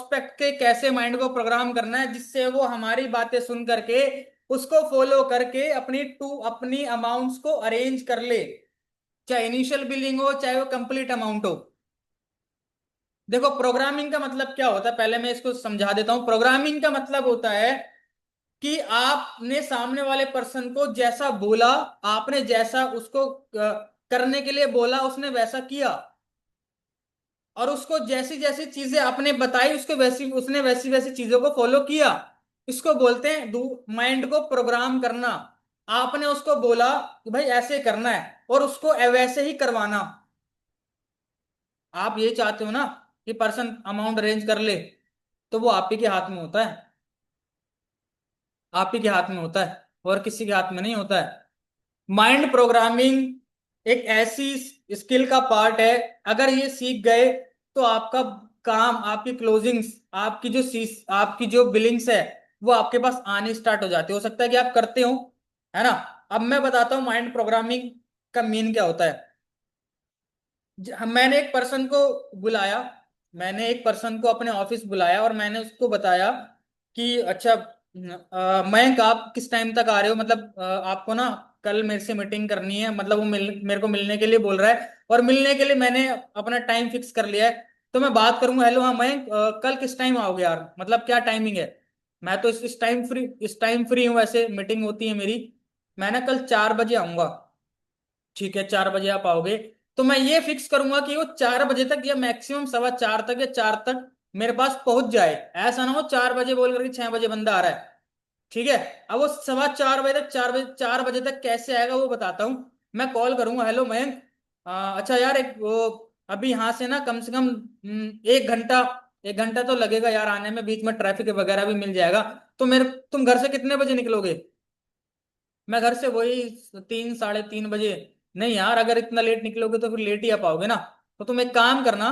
Prospect के कैसे mind को प्रोग्राम करना है जिससे वो हमारी बातें सुन करके उसको फॉलो करके अपनी अमाउंट्स को अरेंज कर ले, चाहे इनिशियल बिलिंग हो चाहे वो कंप्लीट अमाउंट हो। देखो प्रोग्रामिंग का मतलब क्या होता है, पहले मैं इसको समझा देता हूं। प्रोग्रामिंग का मतलब होता है कि आपने सामने वाले पर्सन को जैसा बोला, आपने जैसा उसको करने के लिए बोला, उसने वैसा किया, और उसको जैसी जैसी चीजें आपने बताई उसको वैसी उसने वैसी वैसी चीजों को फॉलो किया। इसको बोलते हैं माइंड को प्रोग्राम करना। आपने उसको बोला कि भाई ऐसे करना है और उसको वैसे ही करवाना। आप ये चाहते हो ना कि पर्सन अमाउंट अरेंज कर ले, तो वो आप ही के हाथ में होता है। आप ही के हाथ में होता है और किसी के हाथ में नहीं होता है। माइंड प्रोग्रामिंग एक ऐसी स्किल का पार्ट है, अगर ये सीख गए तो आपका काम, आपकी क्लोजिंग्स, आपकी जो बिलिंग्स है वो आपके पास आनी स्टार्ट हो जाती है। हो सकता है कि आप करते हो, है ना। अब मैं बताता हूँ माइंड प्रोग्रामिंग का मीन क्या होता है। मैंने एक पर्सन को बुलाया, मैंने एक पर्सन को अपने ऑफिस बुलाया और मैंने उसको बताया कि अच्छा मयंक आप किस टाइम तक आ रहे हो, मतलब आपको ना कल मेरे से मीटिंग करनी है, मतलब वो मेरे को मिलने के लिए बोल रहा है और मिलने के लिए मैंने अपना टाइम फिक्स कर लिया है। तो मैं बात करूंगा, हेलो हाँ मयंक, कल किस टाइम आओगे यार, मतलब क्या टाइमिंग है। मैं तो इस टाइम फ्री हूँ, वैसे मीटिंग होती है मेरी। मैं ना कल 4 बजे आऊंगा। ठीक है 4 बजे आप आओगे, तो मैं ये फिक्स करूंगा कि वो 4 बजे तक या मैक्सिमम 4:15 तक या 4 तक मेरे पास पहुंच जाए। ऐसा ना हो 4 बजे बोल करके 6 बजे बंदा आ रहा है। ठीक है। अब वो 4:15 तक, 4 बजे तक कैसे आएगा वो बताता हूँ। मैं कॉल करूंगा, हेलो मयंक, अच्छा यार एक वो अभी यहाँ से ना कम से कम 1 घंटा, 1 घंटा तो लगेगा यार आने में, बीच में ट्रैफिक वगैरह भी मिल जाएगा। तो मेरे तुम घर से कितने बजे निकलोगे। मैं घर से वही 3 साढ़े 3 बजे। नहीं यार अगर इतना लेट निकलोगे तो फिर लेट ही आ पाओगे ना। तो तुम एक काम करना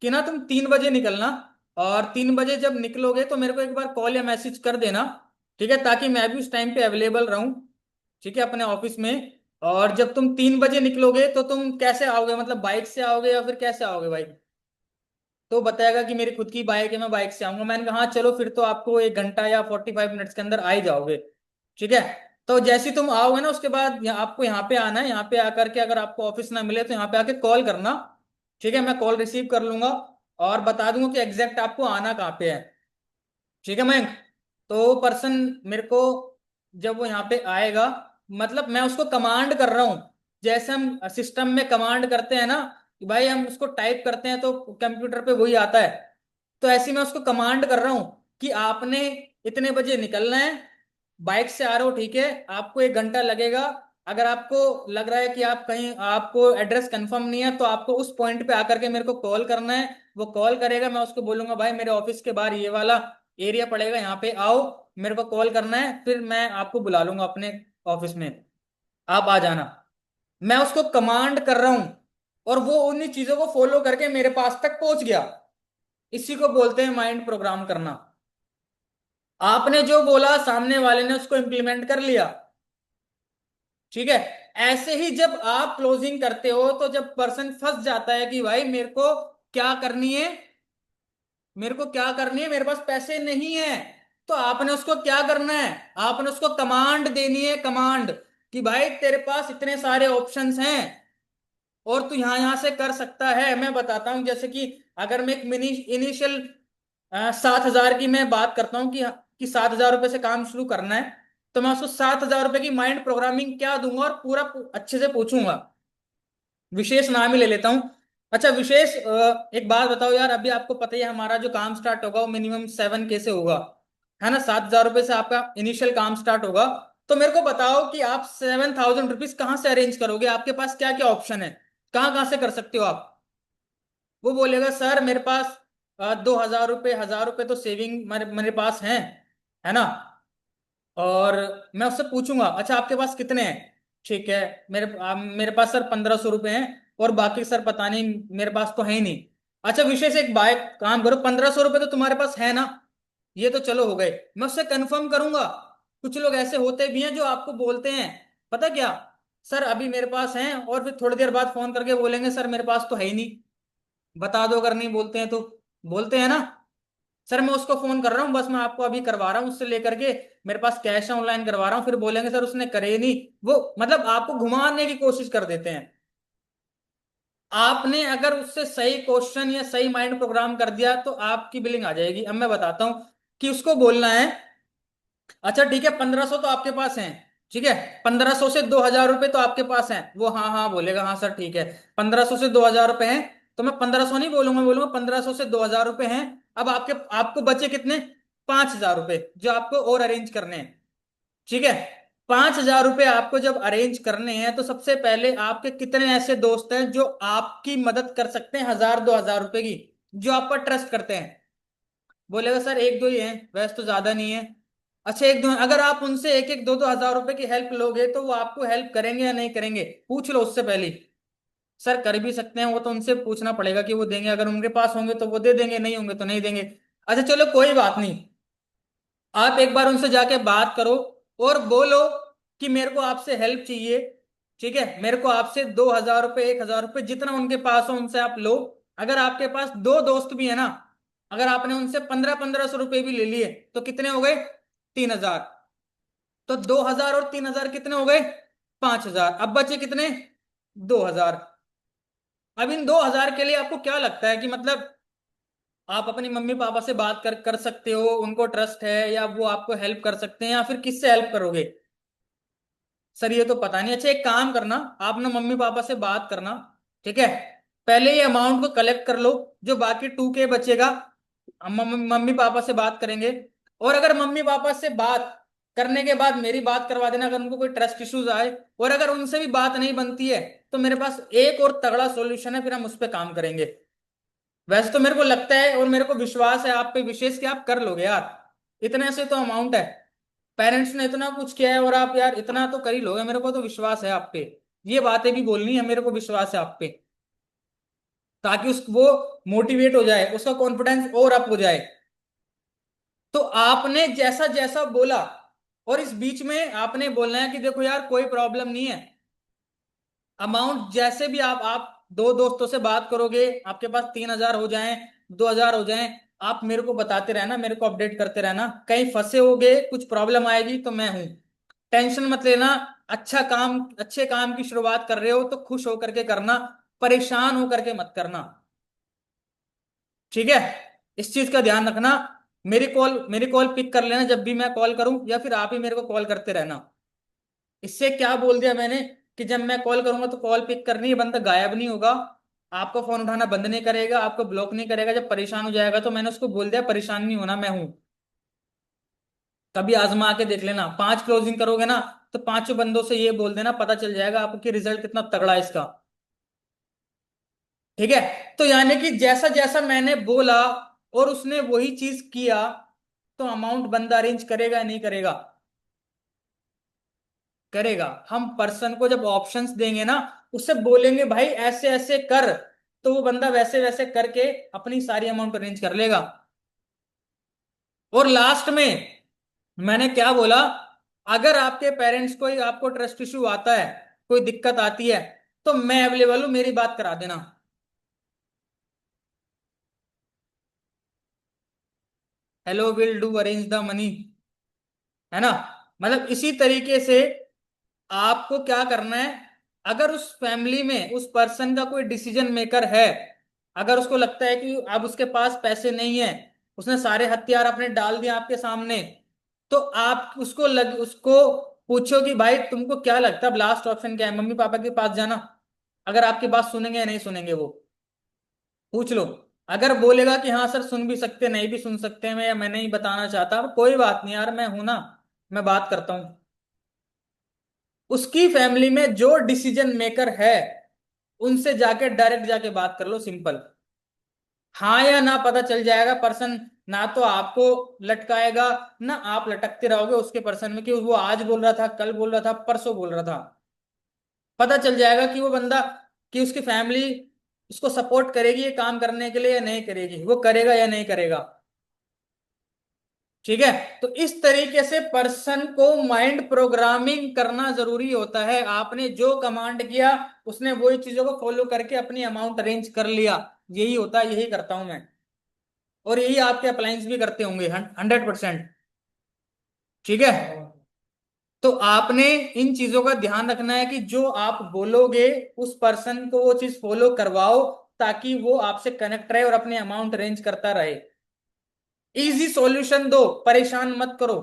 कि ना तुम 3 बजे निकलना, और 3 बजे जब निकलोगे तो मेरे को एक बार कॉल या मैसेज कर देना। ठीक है, ताकि मैं भी उस टाइम पे अवेलेबल रहूं, ठीक है, अपने ऑफिस में। और जब तुम 3 बजे निकलोगे तो तुम कैसे आओगे, मतलब बाइक से आओगे या फिर कैसे आओगे भाई। तो बताएगा कि मेरी खुद की बाइक है, मैं बाइक से आऊंगा। मैंने कहा हाँ चलो फिर तो आपको 1 घंटा या 45 मिनट्स के अंदर आ ही जाओगे। ठीक है। तो जैसे ही तुम आओगे ना उसके बाद आपको यहाँ पे आना है, यहाँ पे आकर के अगर आपको ऑफिस ना मिले तो यहाँ पे आके कॉल करना। ठीक है, मैं कॉल रिसीव कर लूंगा और बता दूंगा कि एग्जैक्ट आपको आना कहाँ पे है। ठीक है मयंक। तो पर्सन मेरे को जब वो यहाँ पे आएगा, मतलब मैं उसको कमांड कर रहा हूँ, जैसे हम सिस्टम में कमांड करते हैं ना कि भाई हम उसको टाइप करते हैं तो कंप्यूटर पे वही आता है। तो ऐसे ही मैं उसको कमांड कर रहा हूँ कि आपने इतने बजे निकलना है, बाइक से आ रहे हो, ठीक है, आपको 1 घंटा लगेगा। अगर आपको लग रहा है कि आप कहीं, आपको एड्रेस कंफर्म नहीं है, तो आपको उस पॉइंट पे आकर के मेरे को कॉल करना है। वो कॉल करेगा, मैं उसको बोलूंगा भाई मेरे ऑफिस के बाहर ये वाला एरिया पड़ेगा, यहाँ पे आओ, मेरे को कॉल करना है, फिर मैं आपको बुला लूंगा अपने ऑफिस में, आप आ जाना। मैं उसको कमांड कर रहा हूं और वो उन्हीं चीजों को फॉलो करके मेरे पास तक पहुंच गया। इसी को बोलते हैं माइंड प्रोग्राम करना। आपने जो बोला सामने वाले ने उसको इंप्लीमेंट कर लिया। ठीक है। ऐसे ही जब आप क्लोजिंग करते हो तो जब पर्सन फंस जाता है कि भाई मेरे को क्या करनी है, मेरे को क्या करनी है, मेरे पास पैसे नहीं है, तो आपने उसको क्या करना है, आपने उसको कमांड देनी है, कमांड कि भाई तेरे पास इतने सारे ऑप्शंस हैं और तू यहां यहां से कर सकता है। मैं बताता हूं, जैसे कि अगर मैं एक मिनी इनिशियल 7,000 की मैं बात करता हूँ कि 7,000 रुपये से काम शुरू करना है, तो मैं उसको 7,000 रुपये की माइंड प्रोग्रामिंग क्या दूंगा और पूरा अच्छे से पूछूंगा। विशेष नाम ही ले लेता हूँ। अच्छा विशेष, एक बात बताओ यार, अभी आपको पता ही है हमारा जो काम स्टार्ट होगा वो मिनिमम 7K से होगा, है ना। 7,000 रुपये से आपका इनिशियल काम स्टार्ट होगा। तो मेरे को बताओ कि आप 7,000 रुपीज कहाँ से अरेंज करोगे, आपके पास क्या क्या ऑप्शन है, कहाँ कहाँ से कर सकते हो आप। वो बोलेगा सर मेरे पास 2,000 रुपये, 1,000 रुपये तो सेविंग मेरे मेरे पास है ना। और मैं उससे पूछूंगा अच्छा आपके पास कितने हैं। ठीक है, मेरे पास सर 1,500 रुपये हैं और बाकी सर पता नहीं, मेरे पास तो है ही नहीं। अच्छा विशेष एक बाइक काम करो, 1,500 रुपये तो तुम्हारे पास है ना, ये तो चलो हो गए। मैं उससे कंफर्म करूंगा। कुछ लोग ऐसे होते भी हैं जो आपको बोलते हैं पता क्या, सर अभी मेरे पास हैं, और फिर थोड़ी देर बाद फोन करके बोलेंगे सर मेरे पास तो है ही नहीं, बता दो अगर नहीं बोलते हैं तो। बोलते हैं ना। सर मैं उसको फोन कर रहा हूँ, बस मैं आपको अभी करवा रहा हूँ उससे लेकर के, मेरे पास कैश है, ऑनलाइन करवा रहा हूँ, फिर बोलेंगे सर उसने करे ही नहीं। वो मतलब आपको घुमाने की कोशिश कर देते हैं। आपने अगर उससे सही क्वेश्चन या सही माइंड प्रोग्राम कर दिया तो आपकी बिलिंग आ जाएगी। अब मैं बताता हूँ कि उसको बोलना है, अच्छा ठीक है 1500 तो आपके पास है, ठीक है 1500 से 2000 रुपये तो आपके पास है, वो हाँ हाँ बोलेगा, हाँ सर ठीक है 1500 से 2000 रुपये हैं, तो मैं 1500 नहीं बोलूंगा, बोलूंगा 1500 से 2000 रुपये हैं। अब आपको बचे कितने, 5000 रुपये जो आपको और अरेंज करने हैं, ठीक है। 5000 रुपये आपको जब अरेंज करने हैं तो सबसे पहले आपके कितने ऐसे दोस्त हैं जो आपकी मदद कर सकते हैं 1000 2000 रुपए की, जो आप पर ट्रस्ट करते हैं। बोलेगा सर एक दो ही हैं, वैसे तो ज्यादा नहीं है। अच्छा एक दो हैं। अगर आप उनसे एक एक दो दो हजार रुपए की हेल्प लोगे तो वो आपको हेल्प करेंगे या नहीं करेंगे, पूछ लो उससे पहले। सर कर भी सकते हैं, वो तो उनसे पूछना पड़ेगा कि वो देंगे, अगर उनके पास होंगे तो वो दे देंगे, नहीं होंगे तो नहीं देंगे। अच्छा चलो कोई बात नहीं, आप एक बार उनसे जाके बात करो और बोलो कि मेरे को आपसे हेल्प चाहिए, ठीक है, मेरे को आपसे 2000 रुपये 1000 रुपये जितना उनके पास हो उनसे आप लो। अगर आपके पास दो दोस्त भी है ना, अगर आपने उनसे 1500 1500 रुपये भी ले लिए तो कितने हो गए, 3000। तो 2000 और 3000 कितने हो गए, 5000। अब बचे कितने, 2000। अब इन 2000 के लिए आपको क्या लगता है कि मतलब आप अपनी मम्मी पापा से बात कर सकते हो, उनको ट्रस्ट है, या वो आपको हेल्प कर सकते हैं, या फिर किससे हेल्प करोगे। सर ये तो पता नहीं। अच्छा एक काम करना, आप ना मम्मी पापा से बात करना, ठीक है, पहले ये अमाउंट को कलेक्ट कर लो, जो बाकी 2K बचेगा हम मम्मी पापा से बात करेंगे। और अगर मम्मी पापा से बात करने के बाद मेरी बात करवा देना, अगर उनको कोई ट्रस्ट इश्यूज आए, और अगर उनसे भी बात नहीं बनती है तो मेरे पास एक और तगड़ा सॉल्यूशन है, फिर हम उस पर काम करेंगे। वैसे तो मेरे को लगता है और मेरे को विश्वास है आप पे, विशेष कि आप कर लोगे यार, इतने से तो अमाउंट है, पेरेंट्स ने इतना कुछ किया है और आप यार इतना तो कर ही लोगे, मेरे को तो विश्वास है आप पे। ये बातें भी बोलनी है, मेरे को विश्वास है आप पे, ताकि उस वो मोटिवेट हो जाए, उसका कॉन्फिडेंस और अप हो जाए। तो आपने जैसा जैसा बोला, और इस बीच में आपने बोलना है कि देखो यार कोई प्रॉब्लम नहीं है, अमाउंट जैसे भी आप दो दोस्तों से बात करोगे, आपके पास 3000 हो जाएं, 2000 हो जाएं, आप मेरे को बताते रहना, मेरे को अपडेट करते रहना, कहीं फंसे होगे कुछ प्रॉब्लम आएगी तो मैं हूं, टेंशन मत लेना। अच्छा काम, अच्छे काम की शुरुआत कर रहे हो तो खुश होकर के करना, परेशान होकर के मत करना, ठीक है। इस चीज का ध्यान रखना। मेरी कॉल पिक कर लेना जब भी मैं कॉल करूं, या फिर आप ही मेरे को कॉल करते रहना। इससे क्या बोल दिया मैंने कि जब मैं कॉल करूंगा तो कॉल पिक करनी है, बंदा गायब नहीं होगा, आपको फोन उठाना बंद नहीं करेगा, आपको ब्लॉक नहीं करेगा, जब परेशान हो जाएगा तो मैंने उसको बोल दिया परेशान नहीं होना, मैं हूं। कभी आजमा के देख लेना, 5 क्लोजिंग करोगे ना तो पांचों बंदों से ये बोल देना, पता चल जाएगा आपको कि रिजल्ट कितना तगड़ा है इसका, ठीक है। तो यानी कि जैसा जैसा मैंने बोला और उसने वही चीज किया, तो अमाउंट बंदा अरेंज करेगा या नहीं करेगा, करेगा। हम पर्सन को जब ऑप्शंस देंगे ना, उससे बोलेंगे भाई ऐसे ऐसे कर, तो वो बंदा वैसे वैसे करके अपनी सारी अमाउंट अरेंज कर लेगा। और लास्ट में मैंने क्या बोला, अगर आपके पेरेंट्स को आपको ट्रस्ट इशू आता है, कोई दिक्कत आती है, तो मैं अवेलेबल हूं, मेरी बात करा देना। Hello will do arrange the money, है ना। मतलब इसी तरीके से आपको क्या करना है, अगर उस फैमिली में उस पर्सन का कोई डिसीजन मेकर है, अगर उसको लगता है कि अब उसके पास पैसे नहीं है, उसने सारे हथियार अपने डाल दिए आपके सामने, तो आप उसको पूछो कि भाई तुमको क्या लगता है, अब लास्ट ऑप्शन क्या है, मम्मी पापा के पास जाना, अगर आपकी बात सुनेंगे या नहीं सुनेंगे वो, पूछ लो। अगर बोलेगा कि हाँ सर सुन भी सकते नहीं भी सुन सकते हैं, मैं या मैं नहीं बताना चाहता, कोई बात नहीं यार मैं हूं ना, मैं बात करता हूँ। उसकी फैमिली में जो डिसीजन मेकर है उनसे जाके डायरेक्ट जाके बात कर लो, सिंपल। हाँ या ना पता चल जाएगा पर्सन, ना तो आपको लटकाएगा, ना आप लटकते रहोगे उसके पर्सन में कि वो आज बोल रहा था, कल बोल रहा था, परसों बोल रहा था। पता चल जाएगा कि वो बंदा, कि उसकी फैमिली उसको सपोर्ट करेगी ये काम करने के लिए या नहीं करेगी, वो करेगा या नहीं करेगा, ठीक है। तो इस तरीके से पर्सन को माइंड प्रोग्रामिंग करना जरूरी होता है। आपने जो कमांड किया उसने वही चीजों को फॉलो करके अपनी अमाउंट अरेंज कर लिया, यही होता है, यही करता हूं मैं। और यही आपके अप्लायंस भी करते होंगे 100%। ठीक है। तो आपने इन चीजों का ध्यान रखना है कि जो आप बोलोगे उस पर्सन को वो चीज फॉलो करवाओ, ताकि वो आपसे कनेक्ट रहे और अपने अमाउंट अरेंज करता रहे। इजी सॉल्यूशन दो, परेशान मत करो।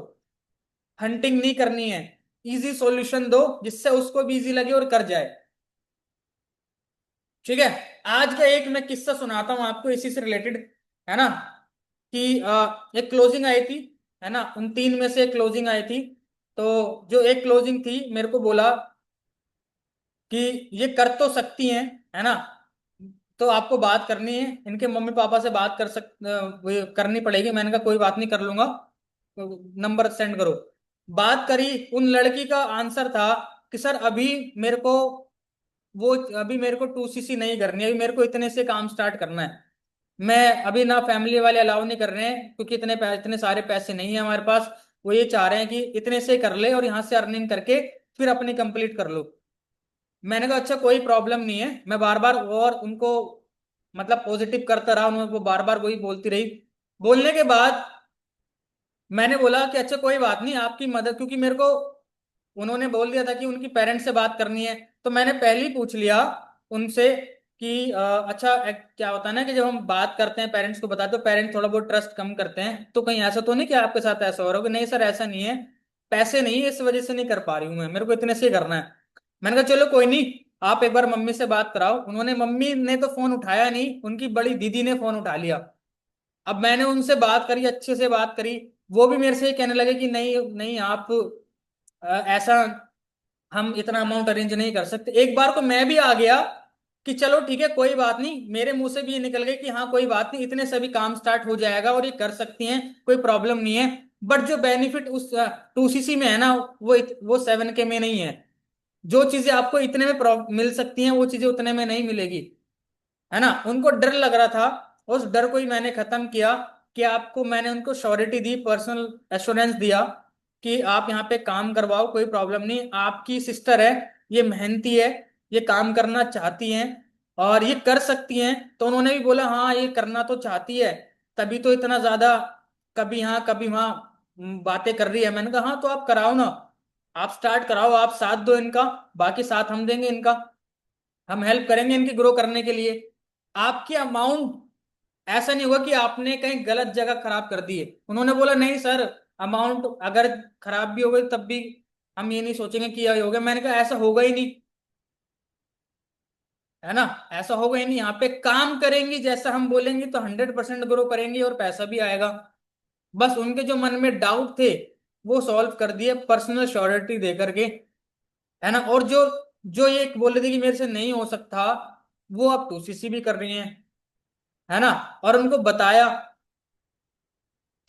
हंटिंग नहीं करनी है। इजी सॉल्यूशन दो जिससे उसको भी इजी लगे और कर जाए। ठीक है। आज का एक मैं किस्सा सुनाता हूं आपको इसी से रिलेटेड, है ना। कि एक क्लोजिंग आई थी, है ना, उन तीन में से एक क्लोजिंग आई थी। तो जो एक क्लोजिंग थी मेरे को बोला कि ये कर तो सकती हैं, है ना, तो आपको बात करनी है, इनके मम्मी पापा से बात वो करनी पड़ेगी। मैंने कहा कोई बात नहीं, कर लूंगा, नंबर सेंड करो। बात करी। उन लड़की का आंसर था कि सर अभी मेरे को वो अभी मेरे को 2cc नहीं करनी है, अभी मेरे को इतने से काम स्टार्ट करना है। मैं अभी ना, फैमिली वाले अलाउ नहीं कर रहे हैं क्योंकि इतने सारे पैसे नहीं है हमारे पास। वो ये चाह रहे हैं कि इतने से कर ले और यहाँ से अर्निंग करके फिर अपनी कंप्लीट कर लो। मैंने कहा अच्छा कोई प्रॉब्लम नहीं है। मैं बार बार और उनको मतलब पॉजिटिव करता रहा, उन्होंने वो बार बार वही बोलती रही। बोलने के बाद मैंने बोला कि अच्छा कोई बात नहीं, आपकी मदद, क्योंकि मेरे को उन्होंने बोल दिया था कि उनकी पेरेंट्स से बात करनी है, तो मैंने पहले ही पूछ लिया उनसे कि अच्छा क्या होता है ना कि जब हम बात करते हैं पेरेंट्स को बताते, तो पेरेंट्स थोड़ा बहुत ट्रस्ट कम करते हैं, तो कहीं ऐसा तो नहीं कि आपके साथ ऐसा हो रहा हो। कि नहीं सर ऐसा नहीं है, पैसे नहीं है इस वजह से नहीं कर पा रही हूँ मैं, मेरे को इतने से ही करना है। मैंने कहा चलो कोई नहीं, आप एक बार मम्मी से बात कराओ। उन्होंने, मम्मी ने तो फोन उठाया नहीं, उनकी बड़ी दीदी ने फोन उठा लिया। अब मैंने उनसे बात करी, अच्छे से बात करी। वो भी मेरे से ही कहने लगे कि नहीं नहीं आप ऐसा, हम इतना अमाउंट अरेंज नहीं कर सकते। एक बार को मैं भी आ गया कि चलो ठीक है कोई बात नहीं, मेरे मुंह से भी ये निकल गई कि हाँ कोई बात नहीं, इतने से भी काम स्टार्ट हो जाएगा और ये कर सकती हैं, कोई प्रॉब्लम नहीं है। बट जो बेनिफिट उस 2cc में है ना, वो 7K में नहीं है। जो चीजें आपको इतने में मिल सकती हैं वो चीजें उतने में नहीं मिलेगी, है ना। उनको डर लग रहा था, उस डर को ही मैंने खत्म किया। कि आपको, मैंने उनको श्योरिटी दी, पर्सनल एश्योरेंस दिया कि आप यहाँ पे काम करवाओ, कोई प्रॉब्लम नहीं, आपकी सिस्टर है, ये मेहनती है, ये काम करना चाहती हैं और ये कर सकती हैं। तो उन्होंने भी बोला हाँ ये करना तो चाहती है, तभी तो इतना ज्यादा कभी यहाँ कभी वहाँ बातें कर रही है। मैंने कहा हाँ तो आप कराओ ना, आप स्टार्ट कराओ, आप साथ दो इनका, बाकी साथ हम देंगे इनका, हम हेल्प करेंगे इनकी ग्रो करने के लिए। आपकी अमाउंट ऐसा नहीं होगा कि आपने कहीं गलत जगह खराब कर दी है। उन्होंने बोला नहीं सर, अमाउंट अगर खराब भी हो गई तब भी हम ये नहीं सोचेंगे कि ये हो गया। मैंने कहा ऐसा होगा ही नहीं, है ना, ऐसा होगा ही नहीं। यहाँ पे काम करेंगी जैसा हम बोलेंगे तो 100% ग्रो करेंगी और पैसा भी आएगा। बस उनके जो मन में डाउट थे वो सॉल्व कर दिए पर्सनल श्योरिटी दे करके, है ना। और जो जो ये बोल रही थी कि मेरे से नहीं हो सकता, वो अब 2cc भी कर रही हैं, है ना। और उनको बताया,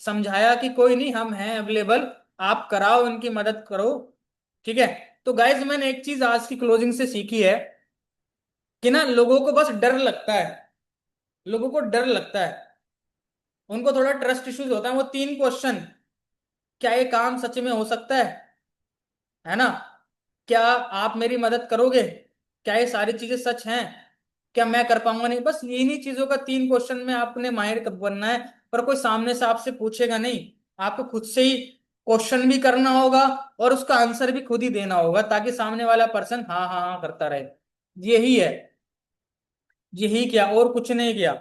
समझाया कि कोई नहीं, हम हैं अवेलेबल, आप कराओ, इनकी मदद करो। ठीक है। तो गाइज मैंने एक चीज आज की क्लोजिंग से सीखी है कि ना, लोगों को बस डर लगता है, लोगों को डर लगता है, उनको थोड़ा ट्रस्ट इश्यूज होता है। वो 3 क्वेश्चन, क्या ये काम सच में हो सकता है ना, क्या आप मेरी मदद करोगे, क्या ये सारी चीजें सच हैं, क्या मैं कर पाऊंगा, नहीं, बस इन्हीं चीजों का 3 क्वेश्चन में आपने माहिर कब बनना है। पर कोई सामने से आपसे पूछेगा नहीं, आपको खुद से ही क्वेश्चन भी करना होगा और उसका आंसर भी खुद ही देना होगा, ताकि सामने वाला पर्सन हाँ हाँ हाँ करता रहे। यही है, यही क्या, और कुछ नहीं किया।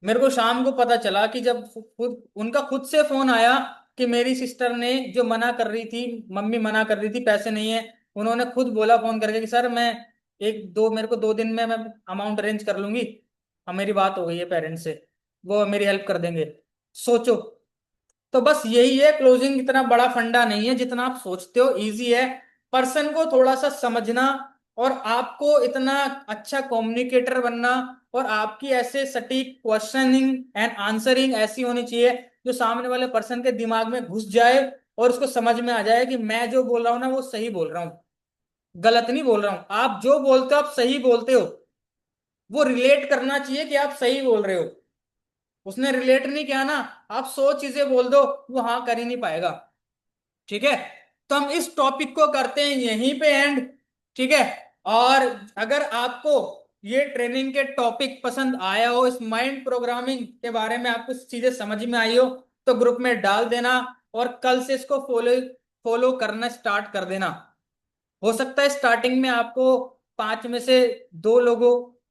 मेरे को शाम को पता चला कि जब खुद उनका खुद से फोन आया कि मेरी सिस्टर ने जो मना कर रही थी, मम्मी मना कर रही थी पैसे नहीं है, उन्होंने खुद बोला फोन करके कि सर मैं एक दो, मेरे को 2 दिन में मैं अमाउंट अरेंज कर लूंगी, अब मेरी बात हो गई है पेरेंट्स से, वो मेरी हेल्प कर देंगे। सोचो। तो बस यही है, क्लोजिंग इतना बड़ा फंडा नहीं है जितना आप सोचते हो, इजी है। पर्सन को थोड़ा सा समझना, और आपको इतना अच्छा कम्युनिकेटर बनना, और आपकी ऐसे सटीक क्वेश्चनिंग एंड आंसरिंग ऐसी होनी चाहिए जो सामने वाले पर्सन के दिमाग में घुस जाए और उसको समझ में आ जाए कि मैं जो बोल रहा हूँ ना वो सही बोल रहा हूँ, गलत नहीं बोल रहा हूँ। आप जो बोलते हो आप सही बोलते हो, वो रिलेट करना चाहिए कि आप सही बोल रहे हो। उसने रिलेट नहीं किया ना, आप 100 चीजें बोल दो, वो हाँ कर ही नहीं पाएगा। ठीक है। तो हम इस टॉपिक को करते हैं यहीं पे एंड। ठीक है। और अगर आपको ये ट्रेनिंग के टॉपिक पसंद आया हो, इस माइंड प्रोग्रामिंग के बारे में आपको चीजें समझ में आई हो, तो ग्रुप में डाल देना और कल से इसको फॉलो फॉलो करना स्टार्ट कर देना। हो सकता है स्टार्टिंग में आपको 5 में से 2 लोगों